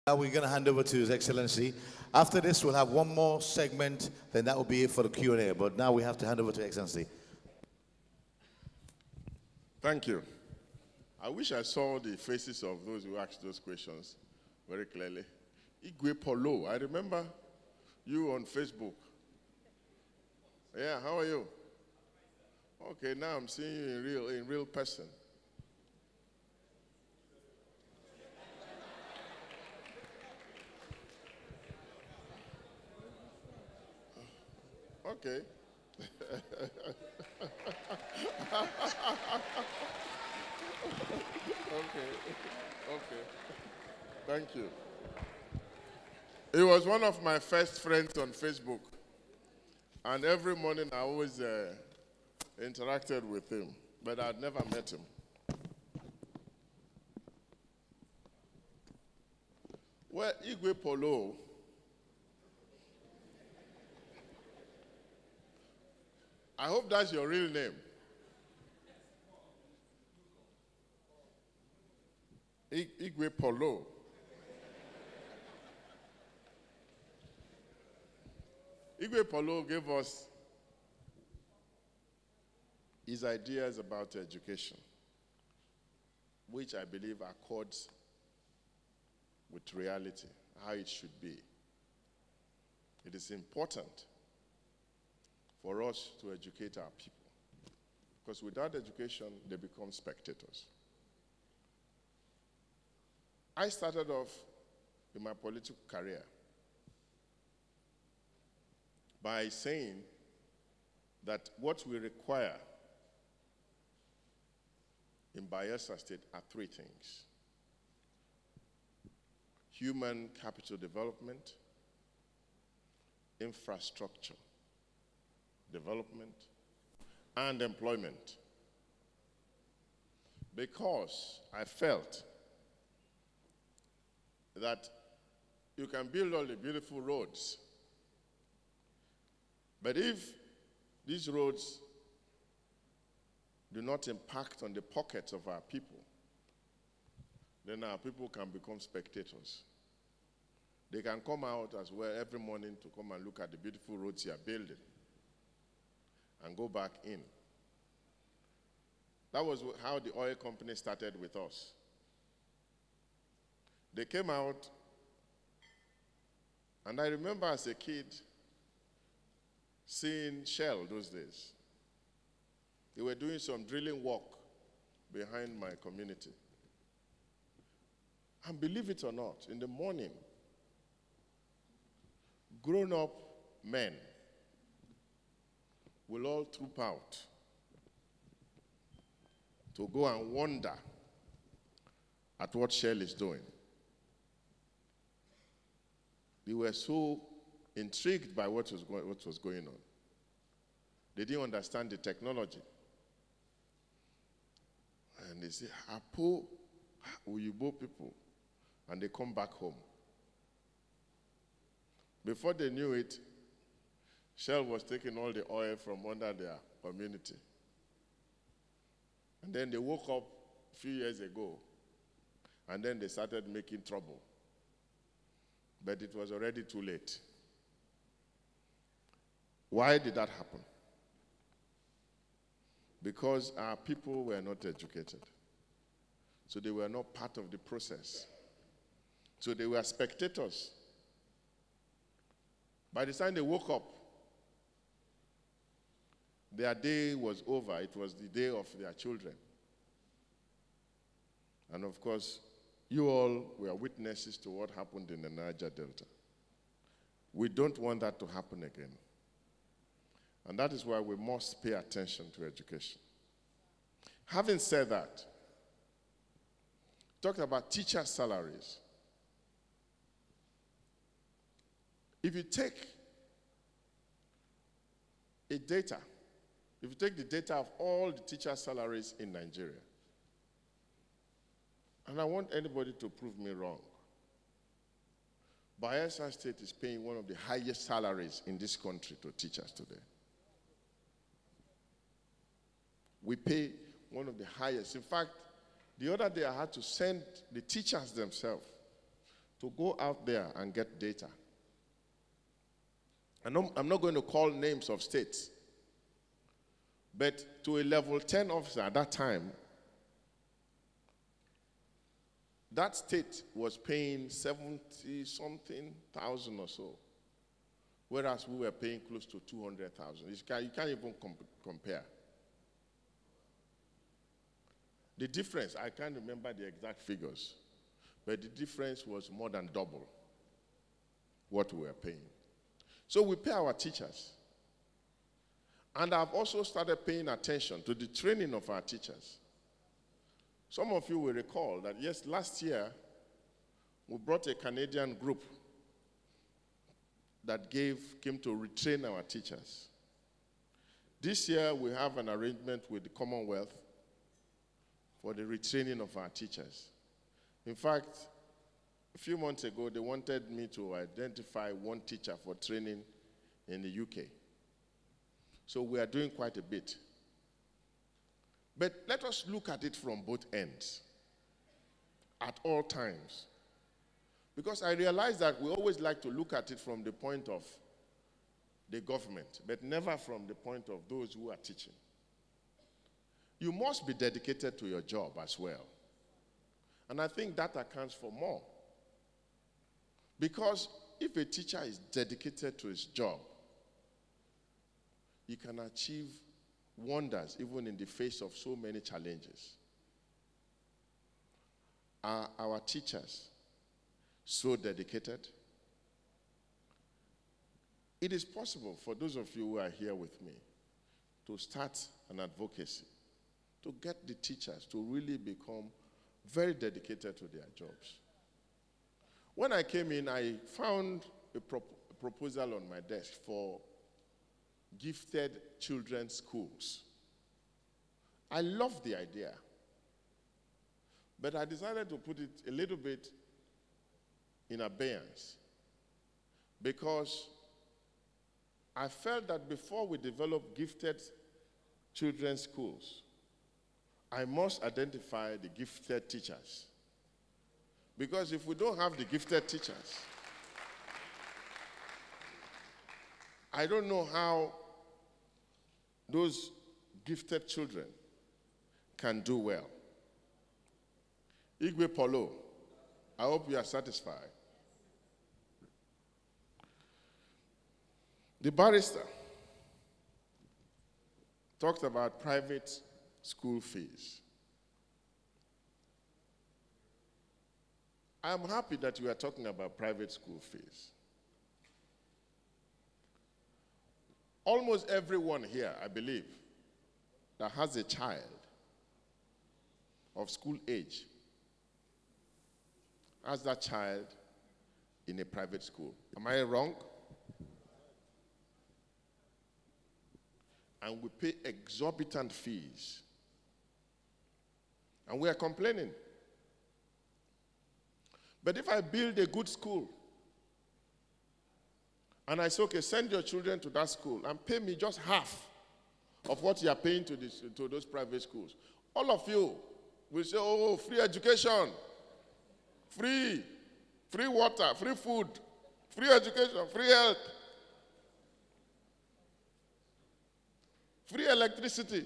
Now we're going to hand over to His Excellency. After this, we'll have one more segment, then that will be it for the Q&A. But now we have to hand over to Excellency. Thank you. I wish I saw the faces of those who asked those questions very clearly. Igwe Polo, I remember you on Facebook. Yeah, how are you? Okay, now I'm seeing you in real person. Okay. Okay. Thank you. He was one of my first friends on Facebook. And every morning I always interacted with him, but I'd never met him. Well, Igwe Polo, I hope that's your real name. Igwe Polo. Igwe Polo gave us his ideas about education, which I believe accords with reality, how it should be. It is important for us to educate our people, because without education, they become spectators. I started off in my political career by saying that what we require in Bayelsa State are three things: human capital development, infrastructure development, and employment. Because I felt that you can build all the beautiful roads, but if these roads do not impact on the pockets of our people, then our people can become spectators. They can come out as well every morning to come and look at the beautiful roads you are building and go back in. That was how the oil company started with us. They came out, and I remember as a kid seeing Shell those days. They were doing some drilling work behind my community. And believe it or not, in the morning, grown-up men will all troop out to go and wonder at what Shell is doing. They were so intrigued by what was going on. They didn't understand the technology. And they say, Apo, Uyibo people. And they come back home. Before they knew it, Shell was taking all the oil from under their community. And then they woke up a few years ago, and then they started making trouble. But it was already too late. Why did that happen? Because our people were not educated. So they were not part of the process. So they were spectators. By the time they woke up, their day was over. It was the day of their children. And of course, you all were witnesses to what happened in the Niger Delta. We don't want that to happen again. And that is why we must pay attention to education. Having said that, talked about teacher salaries. If you take the data of all the teacher salaries in Nigeria, and I want anybody to prove me wrong, Bayelsa State is paying one of the highest salaries in this country to teachers today. We pay one of the highest. In fact, the other day I had to send the teachers themselves to go out there and get data. I'm not going to call names of states, but to a level 10 officer at that time, that state was paying 70-something thousand or so, whereas we were paying close to 200,000. You can't even compare. The difference, I can't remember the exact figures, but the difference was more than double what we were paying. So we pay our teachers. And I've also started paying attention to the training of our teachers. Some of you will recall that, yes, last year, we brought a Canadian group that came to retrain our teachers. This year, we have an arrangement with the Commonwealth for the retraining of our teachers. In fact, a few months ago, they wanted me to identify one teacher for training in the UK. So we are doing quite a bit. But let us look at it from both ends, at all times. Because I realize that we always like to look at it from the point of the government, but never from the point of those who are teaching. You must be dedicated to your job as well. And I think that accounts for more. Because if a teacher is dedicated to his job, he can achieve wonders even in the face of so many challenges. Are our teachers so dedicated? It is possible for those of you who are here with me to start an advocacy, to get the teachers to really become very dedicated to their jobs. When I came in, I found a proposal on my desk for gifted children's schools. I love the idea, but I decided to put it a little bit in abeyance because I felt that before we develop gifted children's schools, I must identify the gifted teachers. Because if we don't have the gifted teachers, I don't know how those gifted children can do well. Igwe Polo, I hope you are satisfied. The barrister talked about private school fees. I am happy that you are talking about private school fees. Almost everyone here, I believe, that has a child of school age has that child in a private school. Am I wrong? And we pay exorbitant fees. And we are complaining. But if I build a good school, and I say, okay, send your children to that school and pay me just half of what you are paying to those private schools, all of you will say, oh, free education, free water, free food, free education, free health, free electricity.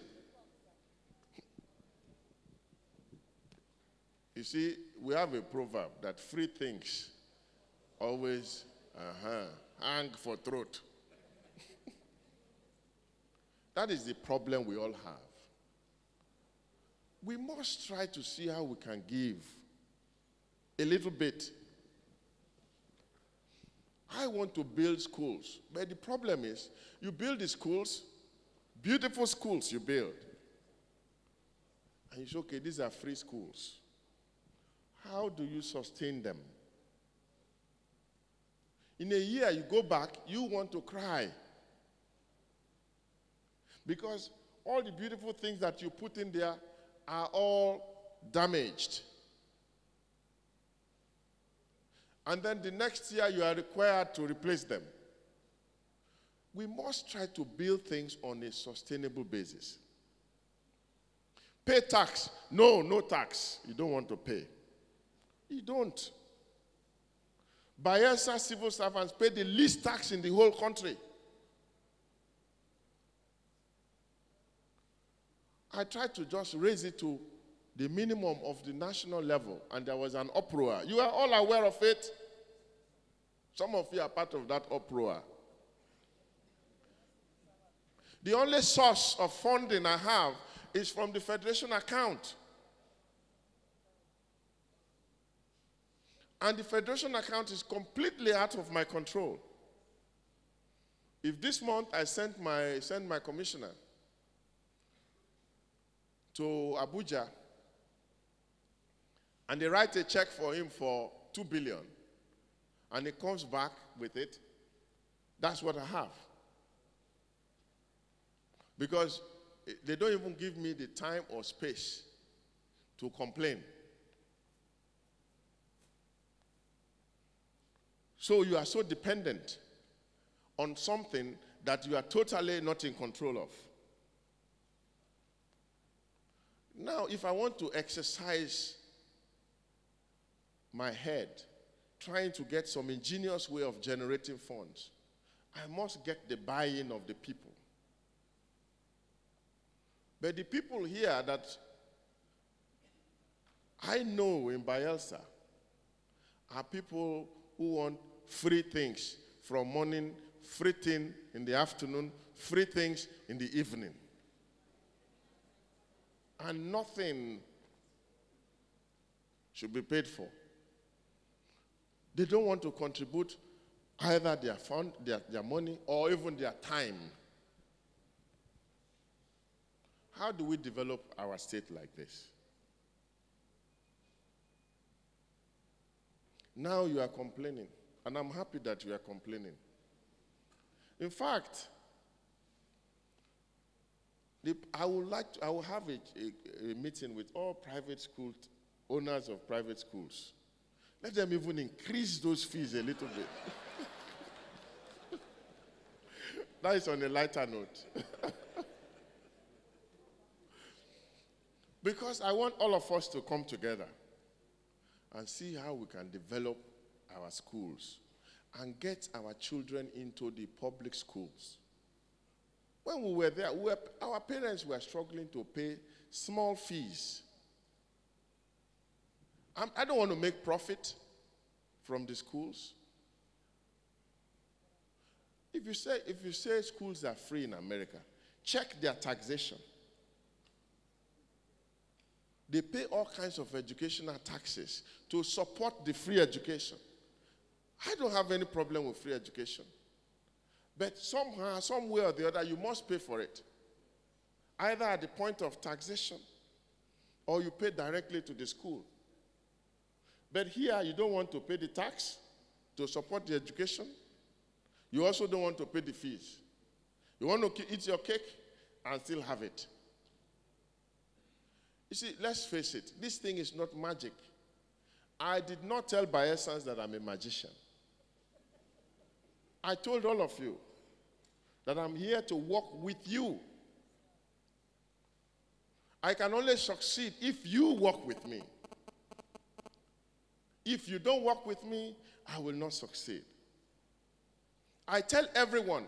You see, we have a proverb that free things always hang for throat. That is the problem we all have. We must try to see how we can give a little bit. I want to build schools, but the problem is you build the schools, beautiful schools you build, and you say, okay, these are free schools. How do you sustain them? In a year, you go back, you want to cry. Because all the beautiful things that you put in there are all damaged. And then the next year, you are required to replace them. We must try to build things on a sustainable basis. Pay tax. No tax. You don't want to pay. You don't. Bayelsa civil servants pay the least tax in the whole country. I tried to just raise it to the minimum of the national level, and there was an uproar. You are all aware of it. Some of you are part of that uproar. The only source of funding I have is from the Federation account. And the Federation account is completely out of my control. If this month I send my commissioner to Abuja, and they write a check for him for 2 billion, and he comes back with it, that's what I have. Because they don't even give me the time or space to complain. So you are so dependent on something that you are totally not in control of. Now, if I want to exercise my head, trying to get some ingenious way of generating funds, I must get the buy-in of the people. But the people here that I know in Bayelsa are people who want free things from morning, free thing in the afternoon, free things in the evening. And nothing should be paid for. They don't want to contribute either their fund, their money, or even their time. How do we develop our state like this? Now you are complaining, and I'm happy that you are complaining. In fact, I will have a meeting with all private school owners of private schools. Let them even increase those fees a little bit. That is on a lighter note. Because I want all of us to come together and see how we can develop our schools and get our children into the public schools. When we were there, our parents were struggling to pay small fees. I don't want to make profit from the schools. If you say schools are free in America, check their taxation. They pay all kinds of educational taxes to support the free education. I don't have any problem with free education. But somehow, some way or the other, you must pay for it. Either at the point of taxation, or you pay directly to the school. But here, you don't want to pay the tax to support the education. You also don't want to pay the fees. You want to eat your cake and still have it. You see, let's face it, this thing is not magic. I did not tell Bayelsans that I'm a magician. I told all of you that I'm here to work with you. I can only succeed if you work with me. If you don't work with me, I will not succeed. I tell everyone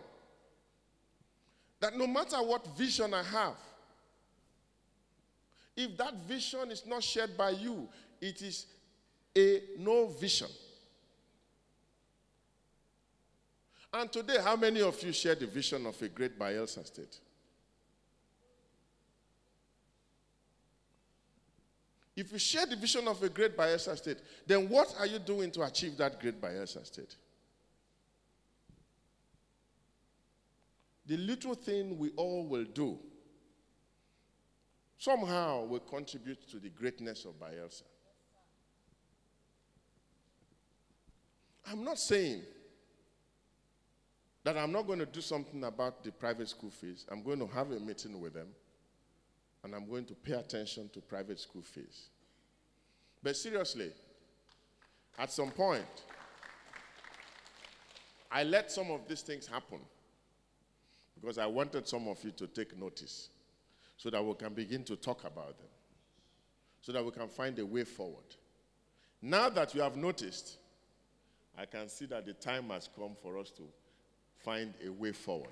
that no matter what vision I have, if that vision is not shared by you, it is a no vision. And today, how many of you share the vision of a great Bayelsa state? If you share the vision of a great Bayelsa state, then what are you doing to achieve that great Bayelsa state? The little thing we all will do somehow will contribute to the greatness of Bayelsa. I'm not saying that I'm not going to do something about the private school fees. I'm going to have a meeting with them, and I'm going to pay attention to private school fees. But seriously, at some point, I let some of these things happen because I wanted some of you to take notice so that we can begin to talk about them, so that we can find a way forward. Now that you have noticed, I can see that the time has come for us to find a way forward.